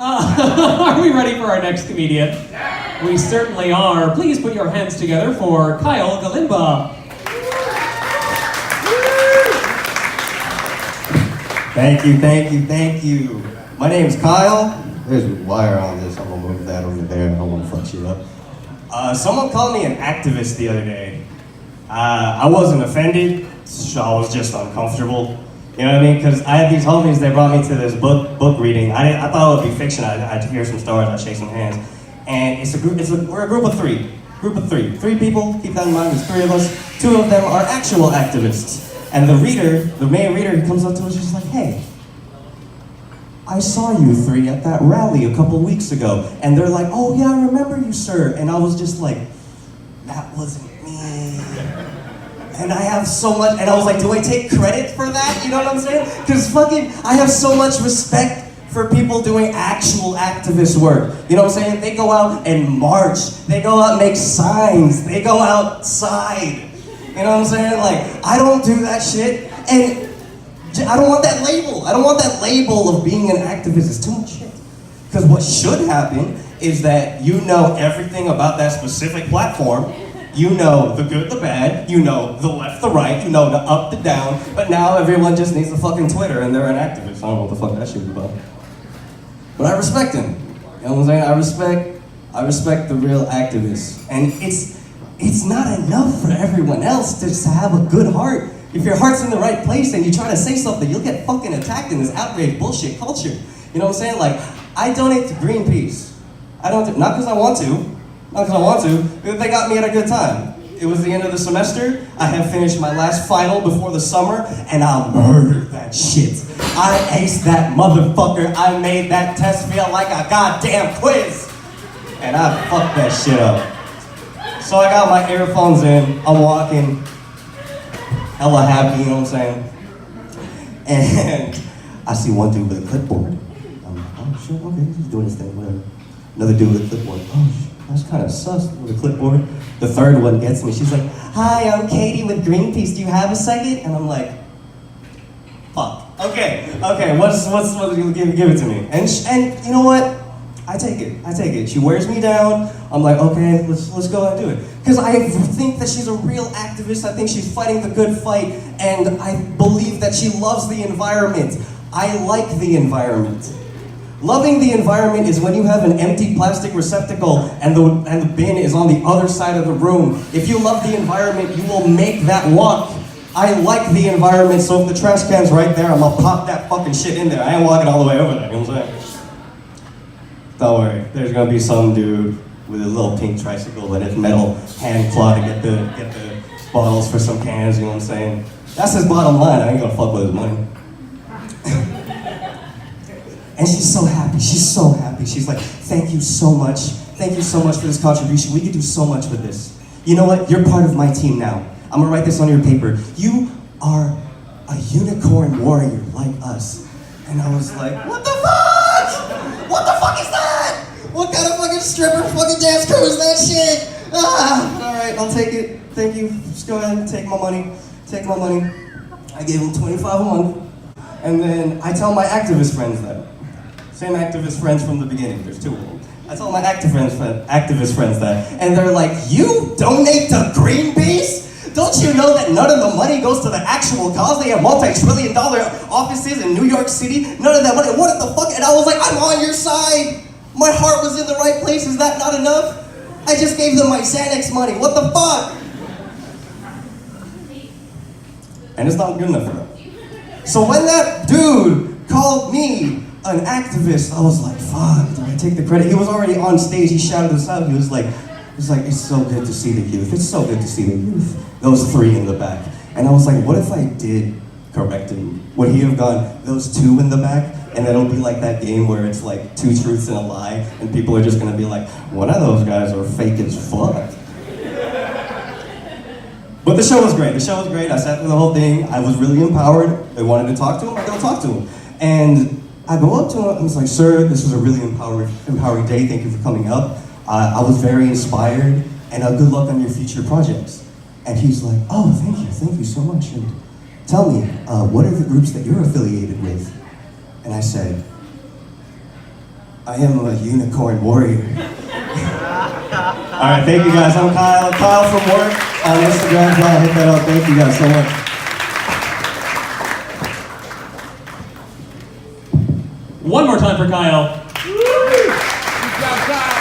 Are we ready for our next comedian? Yeah. We certainly are. Please put your hands together for Kyle Galimba. Thank you, thank you, thank you. My name's Kyle. There's a wire on this. I'm gonna move that over there. I don't want to fuck shit up. Someone called me an activist the other day. I wasn't offended. I was just uncomfortable. You know what I mean? Because I had these homies that brought me to this book reading. I thought it would be fiction. I'd hear some stories. I'd shake some hands. And we're a group of three. Three people. Keep that in mind. There's three of us. Two of them are actual activists. And the main reader, he comes up to us and just like, hey, I saw you three at that rally a couple weeks ago. And they're like, oh yeah, I remember you, sir. And I was just like, that wasn't me. And I have so much, and I was like, do I take credit for that? You know what I'm saying? Because I have so much respect for people doing actual activist work. You know what I'm saying? They go out and march. They go out and make signs. They go outside. You know what I'm saying? Like, I don't do that shit, and I don't want that label. I don't want that label of being an activist. It's too much shit. Because what should happen is that you know everything about that specific platform. You know the good, the bad, you know the left, the right, you know the up, the down, but now everyone just needs a fucking Twitter and they're an activist. I don't know what the fuck that shit is about. But I respect him. You know what I'm saying? I respect the real activists. And it's not enough for everyone else to have a good heart. If your heart's in the right place and you try to say something, you'll get fucking attacked in this outrage bullshit culture. You know what I'm saying? Like, I donate to Greenpeace. Not because I want to. Not because I want to, they got me at a good time. It was the end of the semester, I have finished my last final before the summer, and I murdered that shit. I aced that motherfucker, I made that test feel like a goddamn quiz. And I fucked that shit up. So I got my earphones in, I'm walking, hella happy, you know what I'm saying? And I see one dude with a clipboard. I'm like, oh shit, okay, he's doing his thing, whatever. Another dude with a clipboard, oh shit. That's kind of sus with a clipboard. The third one gets me. She's like, hi, I'm Katie with Greenpeace. Do you have a second? And I'm like, fuck. Okay. Give it to me. And you know what? I take it. She wears me down. I'm like, okay, let's go and do it. Because I think that she's a real activist. I think she's fighting the good fight. And I believe that she loves the environment. I like the environment. Loving the environment is when you have an empty plastic receptacle and the bin is on the other side of the room. If you love the environment, you will make that walk. I like the environment, so if the trash can's right there, I'm gonna pop that fucking shit in there. I ain't walking all the way over there, you know what I'm saying? Don't worry, there's gonna be some dude with a little pink tricycle and his metal hand claw to get the bottles for some cans, you know what I'm saying? That's his bottom line, I ain't gonna fuck with his money. And she's so happy, She's like, thank you so much for this contribution. We could do so much with this. You know what, you're part of my team now. I'm gonna write this on your paper. You are a unicorn warrior like us. And I was like, what the fuck? What the fuck is that? What kind of fucking stripper fucking dance crew is that shit? All right, I'll take it. Thank you, just go ahead and take my money. I gave him $25 a month. And then I tell my activist friends that. Same activist friends from the beginning, there's two of them. I tell my activist friends that, and they're like, you donate to Greenpeace? Don't you know that none of the money goes to the actual cause? They have multi-trillion-dollar offices in New York City. None of that money, what the fuck? And I was like, I'm on your side. My heart was in the right place, is that not enough? I just gave them my Xanax money, what the fuck? And it's not good enough for them. So when that dude called me an activist, I was like, fuck, do I take the credit? He was already on stage, he shouted us out, he was like, it's so good to see the youth, it's so good to see the youth. Those three in the back. And I was like, what if I did correct him? Would he have gone, those two in the back? And then it'll be like that game where it's like two truths and a lie, and people are just gonna be like, one of those guys are fake as fuck. But the show was great, I sat through the whole thing, I was really empowered. They wanted to talk to him, I go talk to him. And I go up to him, I was like, sir, this was a really empowering day, thank you for coming up. I was very inspired, and good luck on your future projects. And he's like, oh, thank you so much. And tell me, what are the groups that you're affiliated with? And I said, I am a unicorn warrior. All right, thank you guys. I'm Kyle. Kyle from work on Instagram. Y'all hit that up. Thank you guys so much. One more time for Kyle. Good job, Kyle.